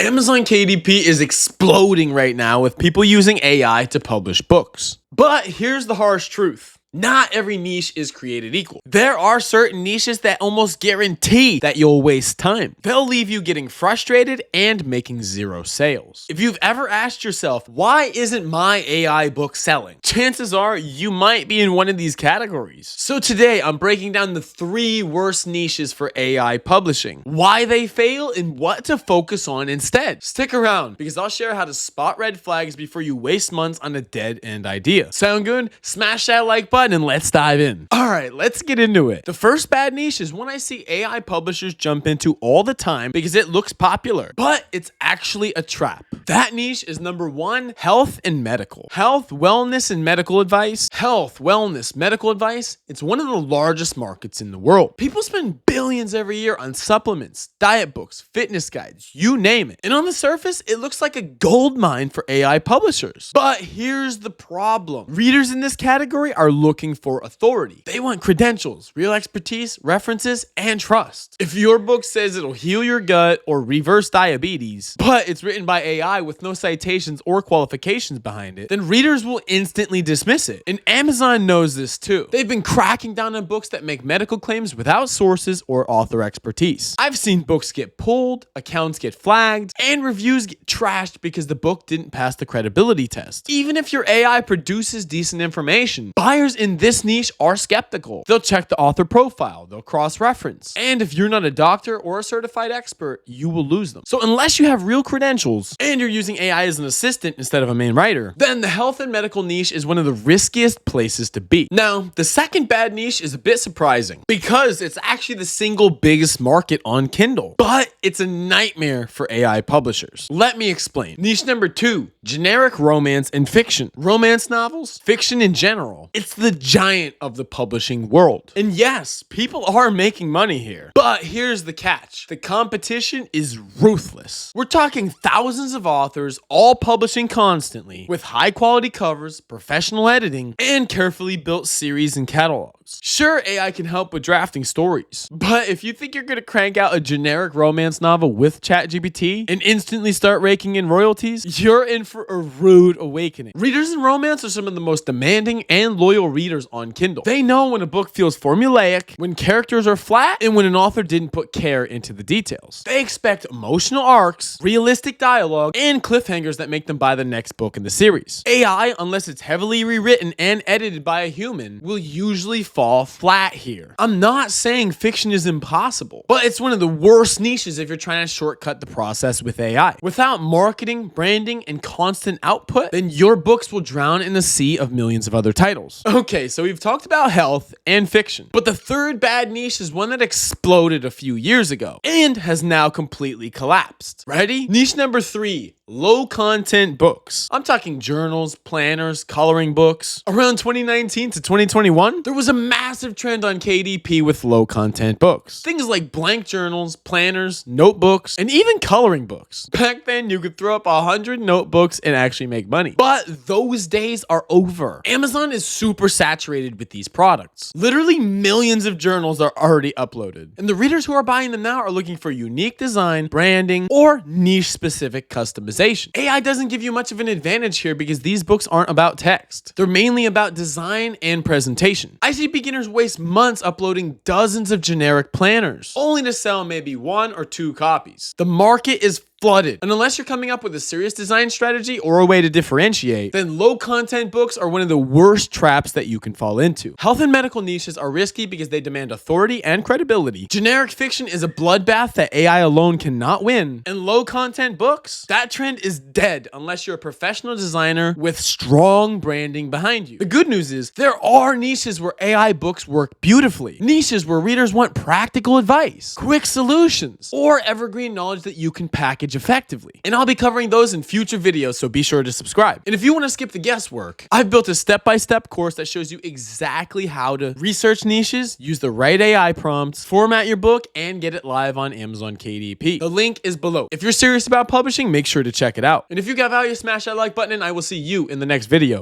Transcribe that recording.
Amazon KDP is exploding right now with people using AI to publish books. But here's the harsh truth. Not every niche is created equal. There are certain niches that almost guarantee that you'll waste time. They'll leave you getting frustrated and making zero sales. If you've ever asked yourself, why isn't my AI book selling? Chances are you might be in one of these categories. So today I'm breaking down the 3 worst niches for AI publishing, why they fail, and what to focus on instead. Stick around because I'll share how to spot red flags before you waste months on a dead-end idea. Sound good? Smash that like button and let's dive in. All right, let's get into it. The first bad niche is one I see AI publishers jump into all the time because it looks popular, but it's actually a trap. That niche is number 1, health and medical. Health, wellness, and medical advice. Health, wellness, medical advice. It's one of the largest markets in the world. People spend billions every year on supplements, diet books, fitness guides, you name it. And on the surface, it looks like a gold mine for AI publishers. But here's the problem. Readers in this category are looking for authority. They want credentials, real expertise, references, and trust. If your book says it'll heal your gut or reverse diabetes, but it's written by AI with no citations or qualifications behind it, then readers will instantly dismiss it. And Amazon knows this too. They've been cracking down on books that make medical claims without sources or author expertise. I've seen books get pulled, accounts get flagged, and reviews get trashed because the book didn't pass the credibility test. Even if your AI produces decent information, buyers in this niche are skeptical. They'll check the author profile, they'll cross-reference. And if you're not a doctor or a certified expert, you will lose them. So unless you have real credentials and you're using AI as an assistant instead of a main writer, then the health and medical niche is one of the riskiest places to be. Now, the second bad niche is a bit surprising because it's actually the single biggest market on Kindle, but it's a nightmare for AI publishers. Let me explain. Niche number 2, generic romance and fiction. Romance novels, fiction in general. It's the giant of the publishing world. And yes, people are making money here. But here's the catch. The competition is ruthless. We're talking thousands of authors all publishing constantly with high quality covers, professional editing, and carefully built series and catalogs. Sure, AI can help with drafting stories, but if you think you're gonna crank out a generic romance novel with ChatGPT and instantly start raking in royalties, you're in for a rude awakening. Readers in romance are some of the most demanding and loyal readers on Kindle. They know when a book feels formulaic, when characters are flat, and when an author didn't put care into the details. They expect emotional arcs, realistic dialogue, and cliffhangers that make them buy the next book in the series. AI, unless it's heavily rewritten and edited by a human, will usually fall flat here. I'm not saying fiction is impossible, but it's one of the worst niches if you're trying to shortcut the process with AI. Without marketing, branding, and constant output, then your books will drown in a sea of millions of other titles. Okay, so we've talked about health and fiction, but the third bad niche is one that exploded a few years ago and has now completely collapsed. Ready? Niche number 3, low content books. I'm talking journals, planners, coloring books. Around 2019 to 2021, there was a massive trend on KDP with low content books. Things like blank journals, planners, notebooks, and even coloring books. Back then, you could throw up 100 notebooks and actually make money. But those days are over. Amazon is super saturated with these products. Literally millions of journals are already uploaded. And the readers who are buying them now are looking for unique design, branding, or niche-specific customization. AI doesn't give you much of an advantage here because these books aren't about text. They're mainly about design and presentation. I see beginners waste months uploading dozens of generic planners, only to sell maybe 1 or 2 copies. The market is flooded. And unless you're coming up with a serious design strategy or a way to differentiate, then low content books are one of the worst traps that you can fall into. Health and medical niches are risky because they demand authority and credibility. Generic fiction is a bloodbath that AI alone cannot win. And low content books, that trend is dead unless you're a professional designer with strong branding behind you. The good news is there are niches where AI books work beautifully. Niches where readers want practical advice, quick solutions, or evergreen knowledge that you can package effectively. And I'll be covering those in future videos, so be sure to subscribe. And if you want to skip the guesswork, I've built a step-by-step course that shows you exactly how to research niches, use the right AI prompts, format your book, and get it live on Amazon KDP. The link is below. If you're serious about publishing, make sure to check it out. And if you got value, smash that like button, and I will see you in the next video.